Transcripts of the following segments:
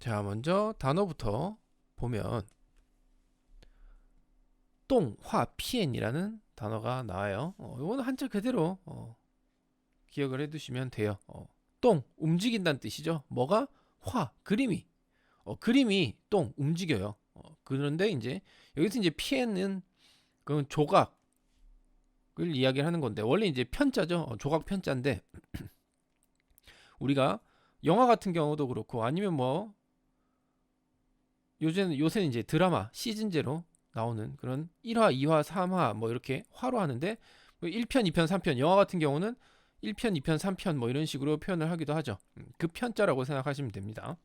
자, 먼저 단어부터 보면 똥화피엔이라는 단어가 나와요. 이거는 한자 그대로 기억을 해두시면 돼요. 똥 움직인다는 뜻이죠. 뭐가 화 그림이 그림이 똥 움직여요. 그런데 이제 여기서 이제 피엔은 그 조각을 이야기를 하는 건데 원래 이제 편자죠. 조각 편자인데 우리가 영화 같은 경우도 그렇고 아니면 뭐 요새는 이제 드라마 시즌제로 나오는 그런 1화, 2화, 3화 뭐 이렇게 화로 하는데 1편, 2편, 3편 영화 같은 경우는 1편, 2편, 3편 뭐 이런 식으로 표현을 하기도 하죠. 그 편자라고 생각하시면 됩니다.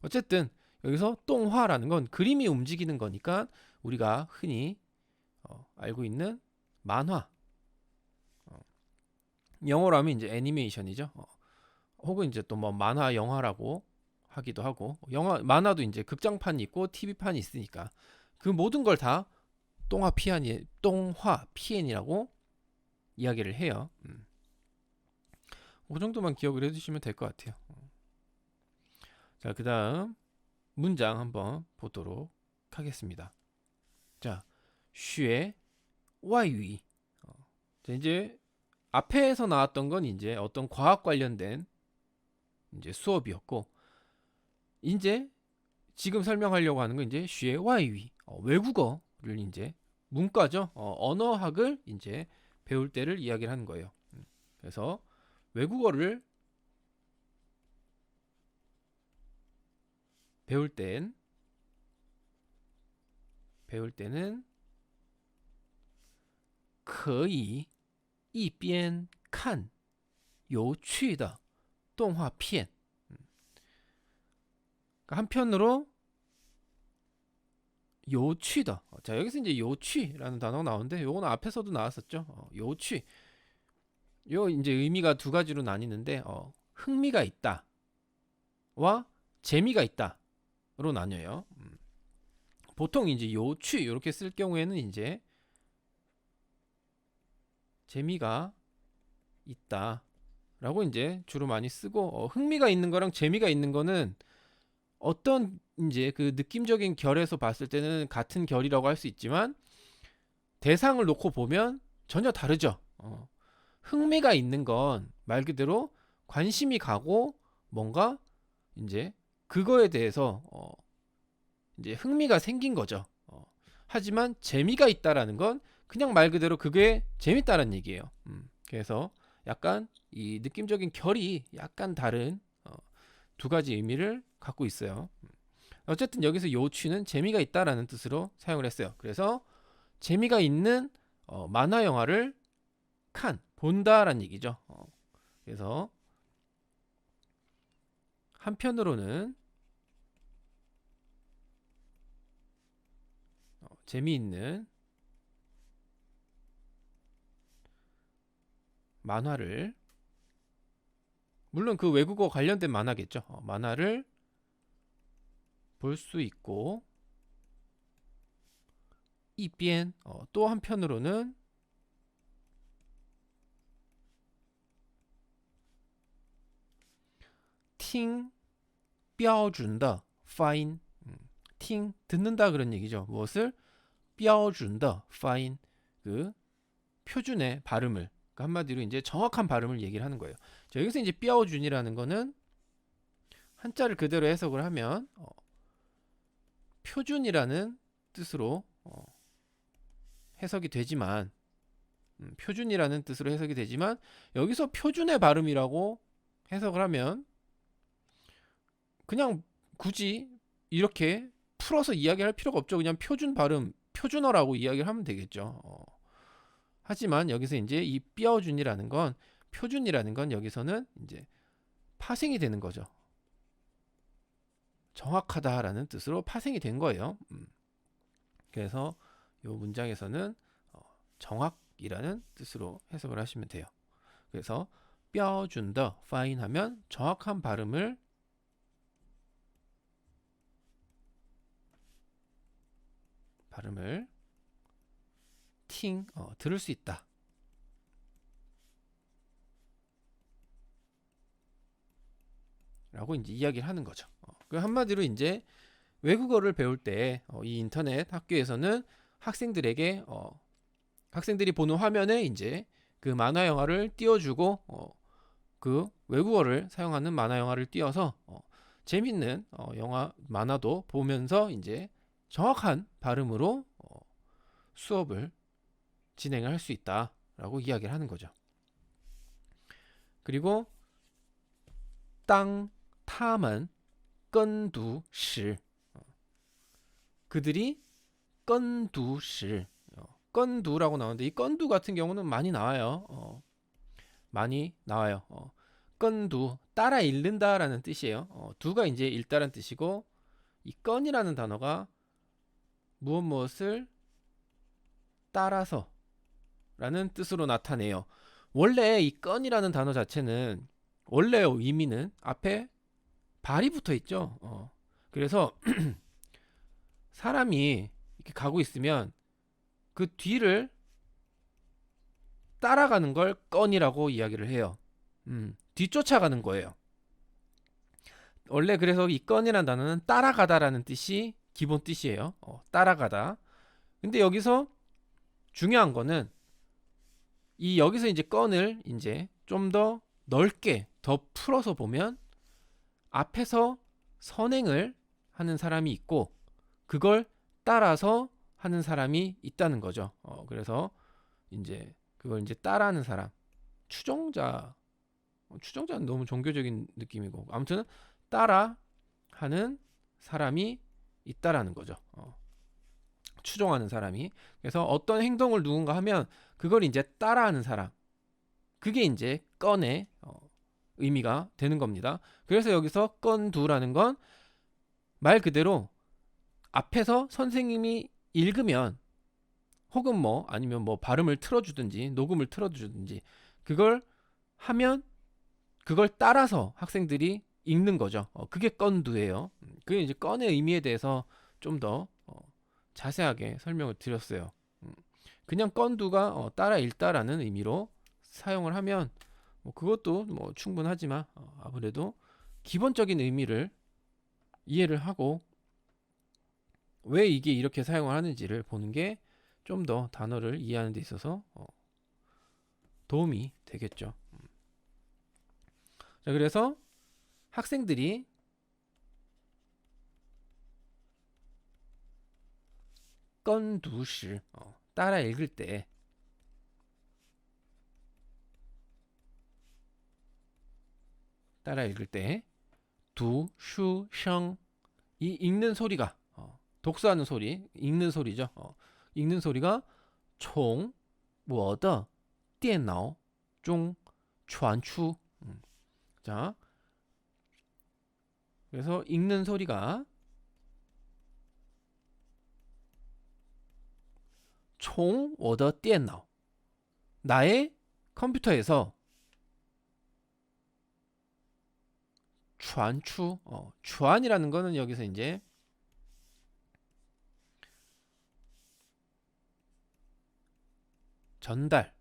어쨌든 여기서 똥화라는 건 그림이 움직이는 거니까 우리가 흔히 알고 있는 만화, 영어로 하면 이제 애니메이션이죠. 혹은 이제 또 뭐 만화 영화라고 하기도 하고 영화 만화도 이제 극장판이 있고 TV판이 있으니까 그 모든 걸 다 똥화 피엔이라고 이야기를 해요. 그 정도만 기억을 해두시면 될 것 같아요. 자, 그 다음 문장 한번 보도록 하겠습니다. 자, 学 外语. 자, 이제 앞에서 나왔던 건 이제 어떤 과학 관련된 이제 수업이었고 이제 지금 설명하려고 하는 건 이제 学外语 외국어를 이제 문과죠. 언어학을 이제 배울 때를 이야기를 하는 거예요. 그래서 외국어를 배울 때는 可以一边看有趣的动画片 한편으로 요취다. 자, 여기서 이제 요취라는 단어가 나오는데 요거는 앞에서도 나왔었죠. 요취. 요 이제 의미가 두 가지로 나뉘는데 흥미가 있다와 재미가 있다로 나뉘어요. 보통 이제 요취 이렇게 쓸 경우에는 이제 재미가 있다라고 이제 주로 많이 쓰고 흥미가 있는 거랑 재미가 있는 거는 어떤 이제 그 느낌적인 결에서 봤을 때는 같은 결이라고 할 수 있지만 대상을 놓고 보면 전혀 다르죠. 흥미가 있는 건 말 그대로 관심이 가고 뭔가 이제 그거에 대해서 이제 흥미가 생긴 거죠. 하지만 재미가 있다라는 건 그냥 말 그대로 그게 재밌다는 얘기예요. 그래서 약간 이 느낌적인 결이 약간 다른 두 가지 의미를 갖고 있어요. 어쨌든 여기서 요취는 재미가 있다라는 뜻으로 사용을 했어요. 그래서 재미가 있는 만화 영화를 본다라는 얘기죠. 그래서 한편으로는 재미있는 만화를 물론 그 외국어 관련된 만화겠죠. 만화를 볼 수 있고 이비엔 또 한편으로는 팅标准的 파인 팅 듣는다 그런 얘기죠. 무엇을 标准的 파인 그 표준의 발음을 그러니까 한마디로 이제 정확한 발음을 얘기를 하는 거예요. 자, 여기서 이제 标준이라는 거는 한자를 그대로 해석을 하면 표준이라는 뜻으로 해석이 되지만 표준이라는 뜻으로 해석이 되지만 여기서 표준의 발음이라고 해석을 하면 그냥 굳이 이렇게 풀어서 이야기할 필요가 없죠. 그냥 표준 발음, 표준어라고 이야기를 하면 되겠죠. 하지만 여기서 이제 이 뼈준이라는 건 표준이라는 건 여기서는 이제 파생이 되는 거죠. 정확하다라는 뜻으로 파생이 된 거예요. 그래서 이 문장에서는 정확이라는 뜻으로 해석을 하시면 돼요. 그래서 뼈준더 파인하면 정확한 발음을 들을 수 있다. 라고 이제 이야기를 하는 거죠. 그 한마디로 이제 외국어를 배울 때 이 인터넷 학교에서는 학생들에게 학생들이 보는 화면에 이제 그 만화 영화를 띄워주고 그 외국어를 사용하는 만화 영화를 띄워서 재밌는 영화 만화도 보면서 이제 정확한 발음으로 수업을 진행을 할 수 있다라고 이야기를 하는 거죠. 그리고 땅 타만 건두시 그들이 건두시 건두라고 나오는데 이 건두 같은 경우는 많이 나와요. 많이 나와요. 건두 따라 읽는다라는 뜻이에요. 두가 이제 읽다라는 뜻이고 이 건이라는 단어가 무엇을 따라서 라는 뜻으로 나타내요. 원래 이 건이라는 단어 자체는 원래 의미는 앞에 발이 붙어 있죠. 그래서 사람이 이렇게 가고 있으면 그 뒤를 따라가는 걸 건이라고 이야기를 해요. 뒤쫓아가는 거예요. 원래 그래서 이 건이라는 단어는 따라가다라는 뜻이 기본 뜻이에요. 따라가다. 근데 여기서 중요한 거는 이 여기서 이제 건을 이제 좀 더 넓게 더 풀어서 보면 앞에서 선행을 하는 사람이 있고 그걸 따라서 하는 사람이 있다는 거죠. 그래서 이제 그걸 이제 따라하는 사람, 추종자는 너무 종교적인 느낌이고 아무튼 따라 하는 사람이 있다라는 거죠. 추종하는 사람이. 그래서 어떤 행동을 누군가 하면 그걸 이제 따라하는 사람. 그게 이제 건의 의미가 되는 겁니다. 그래서 여기서 건두라는 건 말 그대로 앞에서 선생님이 읽으면 혹은 뭐 아니면 뭐 발음을 틀어주든지 녹음을 틀어주든지 그걸 하면 그걸 따라서 학생들이 읽는 거죠. 그게 건두예요. 그게 이제 건의 의미에 대해서 좀 더 자세하게 설명을 드렸어요. 그냥 건두가 따라 읽다라는 의미로 사용을 하면 뭐 그것도 뭐 충분하지만 아무래도 기본적인 의미를 이해를 하고 왜 이게 이렇게 사용을 하는지를 보는 게 좀 더 단어를 이해하는 데 있어서 도움이 되겠죠. 자, 그래서 학생들이 건두시 따라 읽을 때 두슈성 이 읽는 소리가 독서하는 소리 읽는 소리죠. 읽는 소리가 从我的电脑中传出 자, 그래서 읽는 소리가 从我的电脑 나의 컴퓨터에서 传出 传이라는 거는 여기서 이제 전달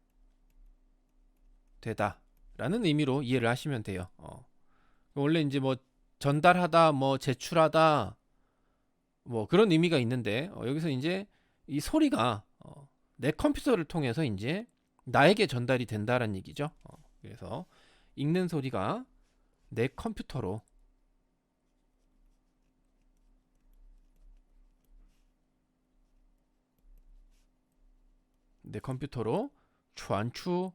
되다 라는 의미로 이해를 하시면 돼요. 원래 이제 뭐 전달하다 뭐 제출하다 뭐 그런 의미가 있는데 여기서 이제 이 소리가 내 컴퓨터를 통해서 이제 나에게 전달이 된다라는 얘기죠. 그래서 읽는 소리가 내 컴퓨터로传추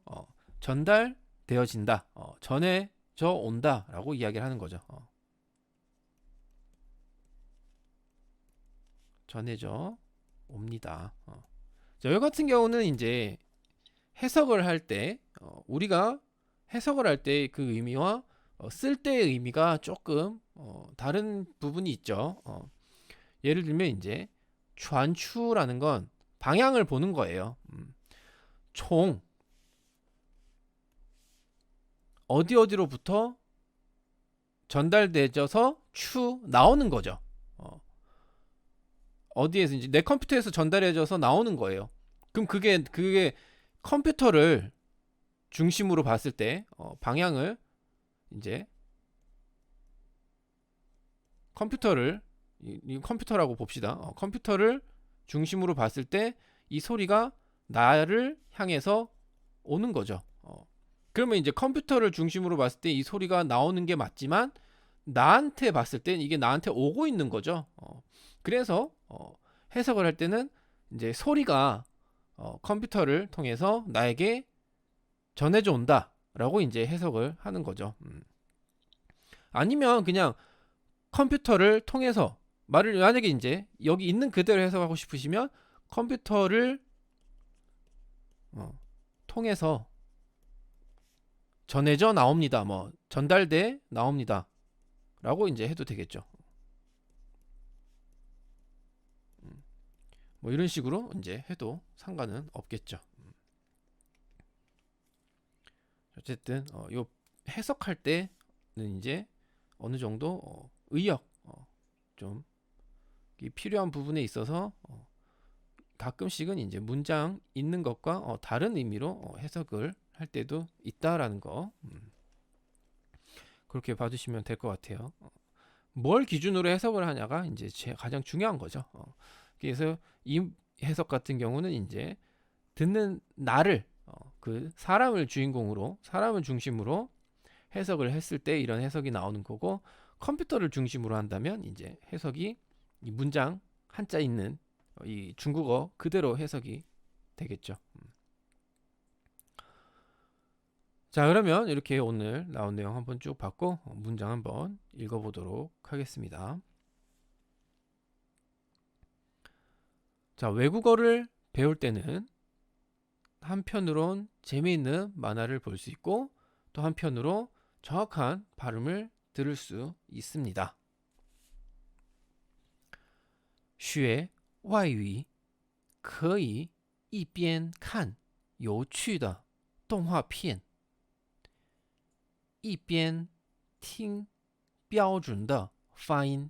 전달되어진다, 전해져 온다라고 이야기를 하는 거죠. 전해져 옵니다. 자, 여기 같은 경우는 이제 해석을 할 때 우리가 해석을 할 때 그 의미와 쓸 때의 의미가 조금 다른 부분이 있죠. 예를 들면 이제 좌추라는 건 방향을 보는 거예요. 총 어디로부터 전달되어서 추 나오는 거죠. 어디에서 이제 내 컴퓨터에서 전달해져서 나오는 거예요. 그럼 그게 컴퓨터를 중심으로 봤을 때 방향을 이제 컴퓨터를 이 컴퓨터라고 봅시다. 컴퓨터를 중심으로 봤을 때 이 소리가 나를 향해서 오는 거죠. 그러면 이제 컴퓨터를 중심으로 봤을 때 이 소리가 나오는 게 맞지만 나한테 봤을 땐 이게 나한테 오고 있는 거죠. 그래서 해석을 할 때는 이제 소리가 컴퓨터를 통해서 나에게 전해져 온다라고 이제 해석을 하는 거죠. 아니면 그냥 컴퓨터를 통해서 말을 만약에 이제 여기 있는 그대로 해석하고 싶으시면 컴퓨터를 통해서 전해져 나옵니다. 뭐 전달돼 나옵니다. 라고 이제 해도 되겠죠. 뭐 이런 식으로 이제 해도 상관은 없겠죠. 어쨌든 요 해석할 때는 이제 어느 정도 의역 좀 필요한 부분에 있어서 가끔씩은 이제 문장 있는 것과 다른 의미로 해석을 할 때도 있다라는 거 그렇게 봐주시면 될 것 같아요. 뭘 기준으로 해석을 하냐가 이제 가장 중요한 거죠. 그래서 이 해석 같은 경우는 이제 듣는 나를 그 사람을 주인공으로 사람을 중심으로 해석을 했을 때 이런 해석이 나오는 거고 컴퓨터를 중심으로 한다면 이제 해석이 이 문장 한자 있는 이 중국어 그대로 해석이 되겠죠. 자, 그러면 이렇게 오늘 나온 내용 한번 쭉 봤고 문장 한번 읽어보도록 하겠습니다. 자, 외국어를 배울 때는 한편으론 재미있는 만화를 볼 수 있고 또 한편으로 정확한 발음을 들을 수 있습니다. 学外语可以一边看有趣的动画片，一边听标准的发音。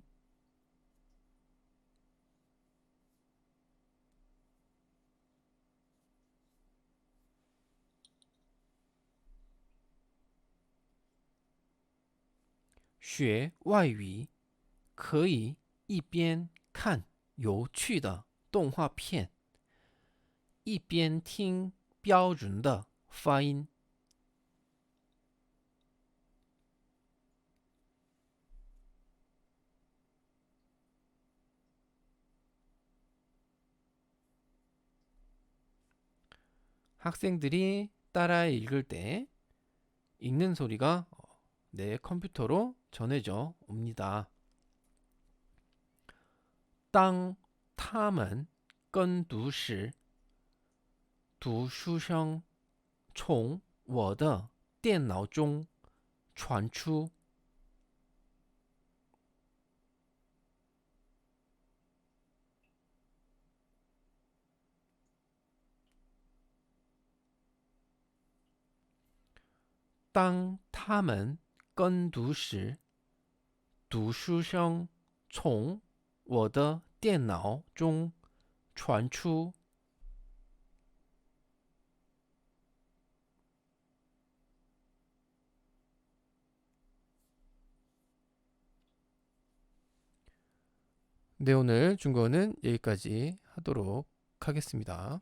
学外语可以一边看有趣的动画片，一边听标准的发音。 학생들이 따라 읽을 때 읽는 소리가 내 컴퓨터로 전해져 옵니다. 当他们跟读时，读书声从我的电脑中传出。当他们跟读时，读书声从我的电脑中传出。 네, 오늘 중국어는 여기까지 하도록 하겠습니다.